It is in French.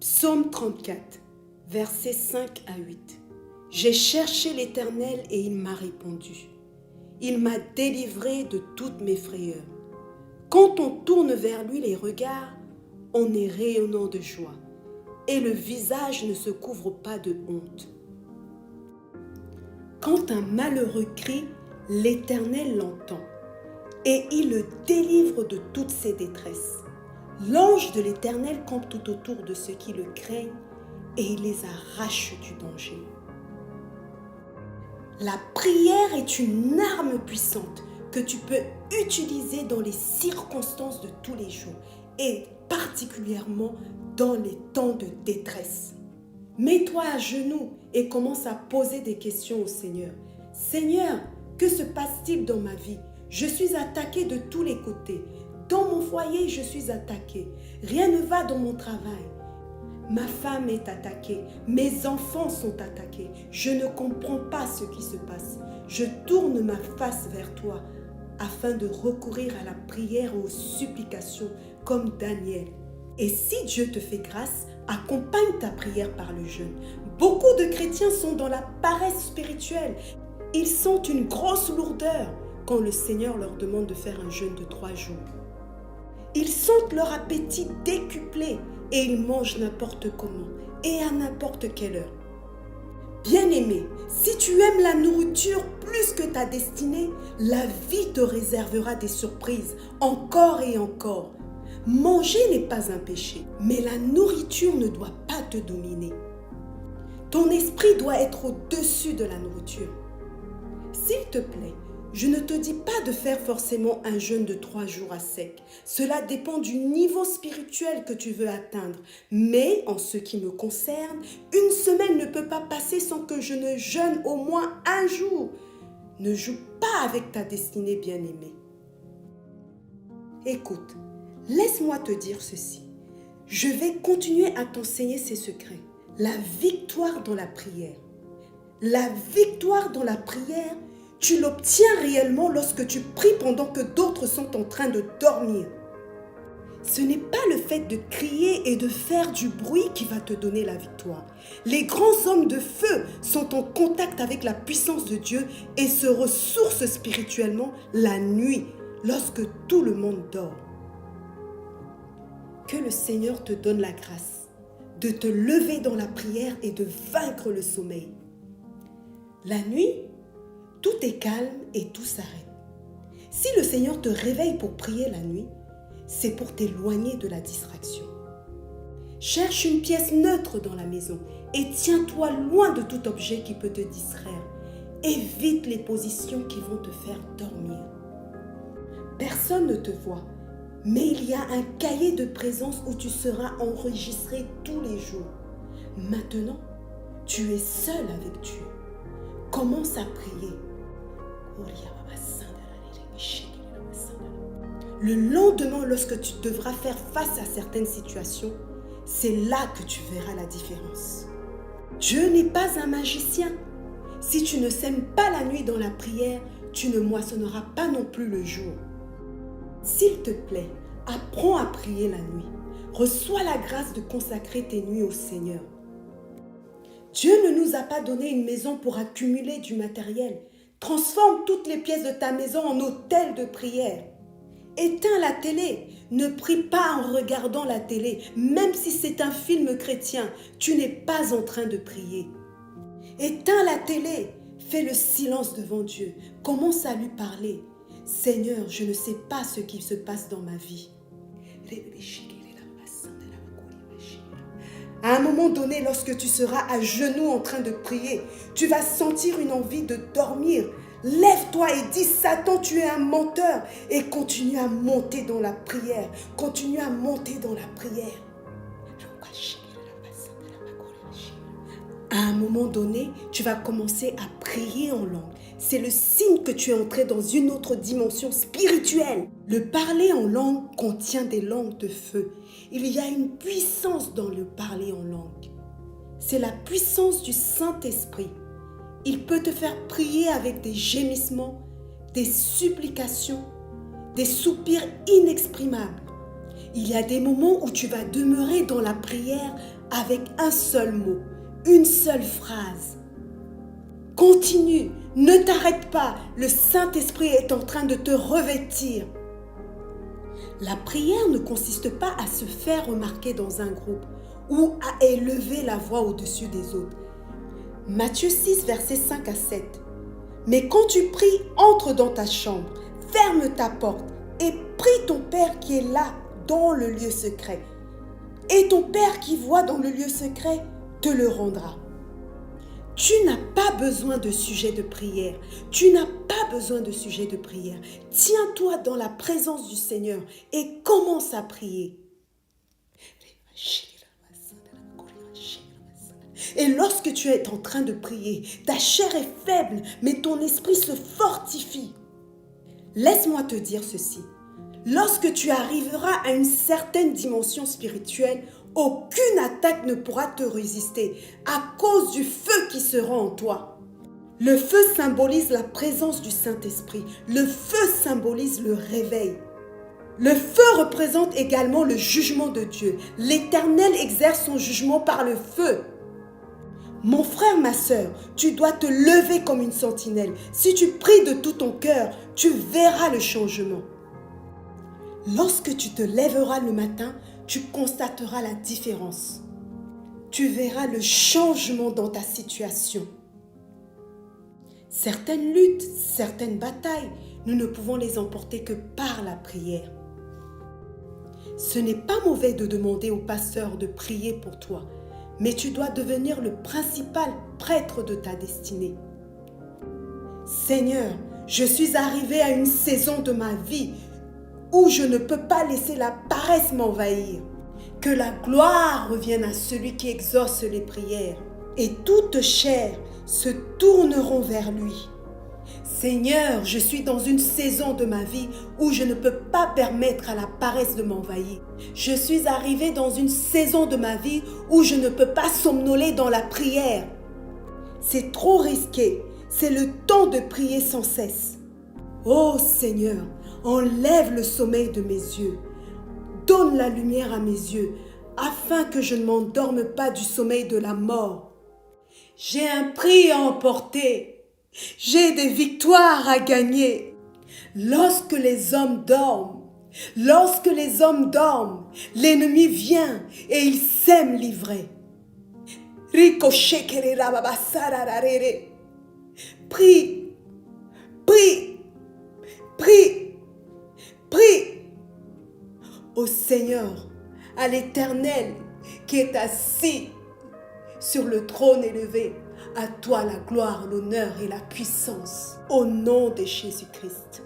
Psaume 34, versets 5 à 8. J'ai cherché l'Éternel et il m'a répondu. Il m'a délivré de toutes mes frayeurs. Quand on tourne vers lui les regards, on est rayonnant de joie et le visage ne se couvre pas de honte. Quand un malheureux crie, l'Éternel l'entend et il le délivre de toutes ses détresses. L'ange de l'Éternel campe tout autour de ceux qui le craignent et il les arrache du danger. La prière est une arme puissante que tu peux utiliser dans les circonstances de tous les jours et particulièrement dans les temps de détresse. Mets-toi à genoux et commence à poser des questions au Seigneur. Seigneur, que se passe-t-il dans ma vie? Je suis attaqué de tous les côtés. Dans mon foyer, je suis attaqué. Rien ne va dans mon travail. Ma femme est attaquée. Mes enfants sont attaqués. Je ne comprends pas ce qui se passe. Je tourne ma face vers toi afin de recourir à la prière et aux supplications comme Daniel. Et si Dieu te fait grâce, accompagne ta prière par le jeûne. Beaucoup de chrétiens sont dans la paresse spirituelle. Ils sentent une grosse lourdeur quand le Seigneur leur demande de faire un jeûne de 3 jours. Ils sentent leur appétit décuplé et ils mangent n'importe comment et à n'importe quelle heure. Bien-aimé, si tu aimes la nourriture plus que ta destinée, la vie te réservera des surprises encore et encore. Manger n'est pas un péché, mais la nourriture ne doit pas te dominer. Ton esprit doit être au-dessus de la nourriture. S'il te plaît, je ne te dis pas de faire forcément un jeûne de 3 jours à sec. Cela dépend du niveau spirituel que tu veux atteindre. Mais en ce qui me concerne, une semaine ne peut pas passer sans que je ne jeûne au moins un jour. Ne joue pas avec ta destinée, bien-aimée. Écoute, laisse-moi te dire ceci. Je vais continuer à t'enseigner ces secrets. La victoire dans la prière. La victoire dans la prière, tu l'obtiens réellement lorsque tu pries pendant que d'autres sont en train de dormir. Ce n'est pas le fait de crier et de faire du bruit qui va te donner la victoire. Les grands hommes de feu sont en contact avec la puissance de Dieu et se ressourcent spirituellement la nuit lorsque tout le monde dort. Que le Seigneur te donne la grâce de te lever dans la prière et de vaincre le sommeil. La nuit, tout est calme et tout s'arrête. Si le Seigneur te réveille pour prier la nuit, c'est pour t'éloigner de la distraction. Cherche une pièce neutre dans la maison et tiens-toi loin de tout objet qui peut te distraire. Évite les positions qui vont te faire dormir. Personne ne te voit, mais il y a un cahier de présence où tu seras enregistré tous les jours. Maintenant, tu es seul avec Dieu. Commence à prier. Le lendemain, lorsque tu devras faire face à certaines situations, c'est là que tu verras la différence. Dieu n'est pas un magicien. Si tu ne sèmes pas la nuit dans la prière, tu ne moissonneras pas non plus le jour. S'il te plaît, apprends à prier la nuit. Reçois la grâce de consacrer tes nuits au Seigneur. Dieu ne nous a pas donné une maison pour accumuler du matériel. Transforme toutes les pièces de ta maison en hôtel de prière. Éteins la télé. Ne prie pas en regardant la télé. Même si c'est un film chrétien, tu n'es pas en train de prier. Éteins la télé. Fais le silence devant Dieu. Commence à lui parler. Seigneur, je ne sais pas ce qui se passe dans ma vie. À un moment donné, lorsque tu seras à genoux en train de prier, tu vas sentir une envie de dormir. Lève-toi et dis, Satan, tu es un menteur. Et continue à monter dans la prière. Continue à monter dans la prière. À un moment donné, tu vas commencer à prier en langue. C'est le signe que tu es entré dans une autre dimension spirituelle. Le parler en langue contient des langues de feu. Il y a une puissance dans le parler en langue. C'est la puissance du Saint-Esprit. Il peut te faire prier avec des gémissements, des supplications, des soupirs inexprimables. Il y a des moments où tu vas demeurer dans la prière avec un seul mot, une seule phrase. Continue, ne t'arrête pas, le Saint-Esprit est en train de te revêtir. La prière ne consiste pas à se faire remarquer dans un groupe ou à élever la voix au-dessus des autres. Matthieu 6, versets 5 à 7. Mais quand tu pries, entre dans ta chambre, ferme ta porte et prie ton Père qui est là, dans le lieu secret. Et ton Père qui voit dans le lieu secret te le rendra. Tu n'as pas besoin de sujet de prière. Tu n'as pas besoin de sujet de prière. Tiens-toi dans la présence du Seigneur et commence à prier. Et lorsque tu es en train de prier, ta chair est faible, mais ton esprit se fortifie. Laisse-moi te dire ceci. Lorsque tu arriveras à une certaine dimension spirituelle, aucune attaque ne pourra te résister à cause du feu qui sera en toi. Le feu symbolise la présence du Saint-Esprit. Le feu symbolise le réveil. Le feu représente également le jugement de Dieu. L'Éternel exerce son jugement par le feu. Mon frère, ma sœur, tu dois te lever comme une sentinelle. Si tu pries de tout ton cœur, tu verras le changement. Lorsque tu te lèveras le matin, tu constateras la différence. Tu verras le changement dans ta situation. Certaines luttes, certaines batailles, nous ne pouvons les emporter que par la prière. Ce n'est pas mauvais de demander au pasteur de prier pour toi, mais tu dois devenir le principal prêtre de ta destinée. Seigneur, je suis arrivé à une saison de ma vie où je ne peux pas laisser la paresse m'envahir. Que la gloire revienne à celui qui exauce les prières et toute chair se tourneront vers lui. Seigneur, je suis dans une saison de ma vie où je ne peux pas permettre à la paresse de m'envahir. Je suis arrivé dans une saison de ma vie où je ne peux pas somnoler dans la prière. C'est trop risqué. C'est le temps de prier sans cesse. Oh Seigneur, enlève le sommeil de mes yeux. Donne la lumière à mes yeux, afin que je ne m'endorme pas du sommeil de la mort. J'ai un prix à emporter. J'ai des victoires à gagner. Lorsque les hommes dorment, l'ennemi vient et il sème l'ivraie. Prie, prie, prie, prie au Seigneur, à l'Éternel qui est assis sur le trône élevé. À toi la gloire, l'honneur et la puissance, au nom de Jésus-Christ.